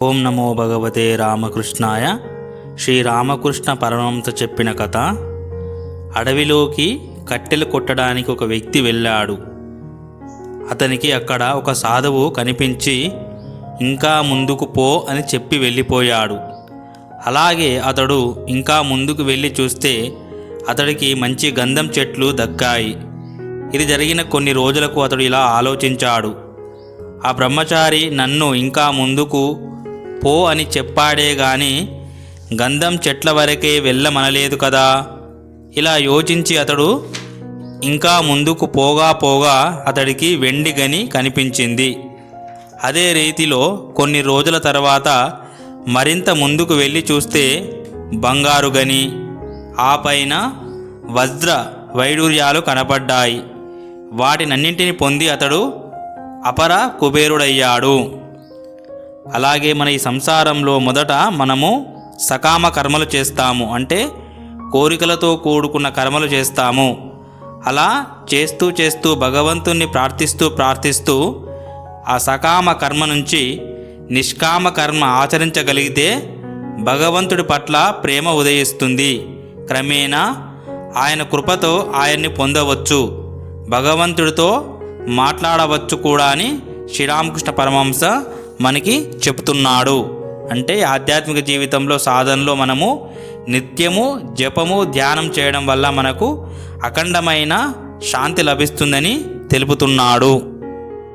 ఓం నమో భగవతే రామకృష్ణాయ. శ్రీరామకృష్ణ పరమహంస చెప్పిన కథ. అడవిలోకి కట్టెలు కొట్టడానికి ఒక వ్యక్తి వెళ్ళాడు. అతనికి అక్కడ ఒక సాధువు కనిపించి ఇంకా ముందుకు పో అని చెప్పి వెళ్ళిపోయాడు. అలాగే అతడు ఇంకా ముందుకు వెళ్ళి చూస్తే అతడికి మంచి గంధం చెట్లు దక్కాయి. ఇది జరిగిన కొన్ని రోజులకు అతడు ఇలా ఆలోచించాడు, ఆ బ్రహ్మచారి నన్ను ఇంకా ముందుకు పో అని చెప్పాడే గాని గంధం చెట్ల వరకే వెళ్ళమనలేదు కదా. ఇలా యోచించి అతడు ఇంకా ముందుకు పోగా అతడికి వెండి గని కనిపించింది. అదే రీతిలో కొన్ని రోజుల తర్వాత మరింత ముందుకు వెళ్ళి చూస్తే బంగారు గని, ఆ పైన వజ్ర వైడూర్యాలు కనపడ్డాయి. వాటినన్నింటిని పొంది అతడు అపర కుబేరుడయ్యాడు. అలాగే మన ఈ సంసారంలో మొదట మనము సకామ కర్మలు చేస్తాము, అంటే కోరికలతో కూడుకున్న కర్మలు చేస్తాము. అలా చేస్తూ భగవంతుణ్ణి ప్రార్థిస్తూ ఆ సకామ కర్మ నుంచి నిష్కామ కర్మ ఆచరించగలిగితే భగవంతుడి పట్ల ప్రేమ ఉదయిస్తుంది. క్రమేణా ఆయన కృపతో ఆయన్ని పొందవచ్చు, భగవంతుడితో మాట్లాడవచ్చు కూడా అని శ్రీరామకృష్ణ పరమహంస మనకి చెప్తున్నాడు. అంటే ఆధ్యాత్మిక జీవితంలో సాధనలో మనము నిత్యము జపము ధ్యానం చేయడం వల్ల మనకు అఖండమైన శాంతి లభిస్తుందని తెలుపుతున్నాడు.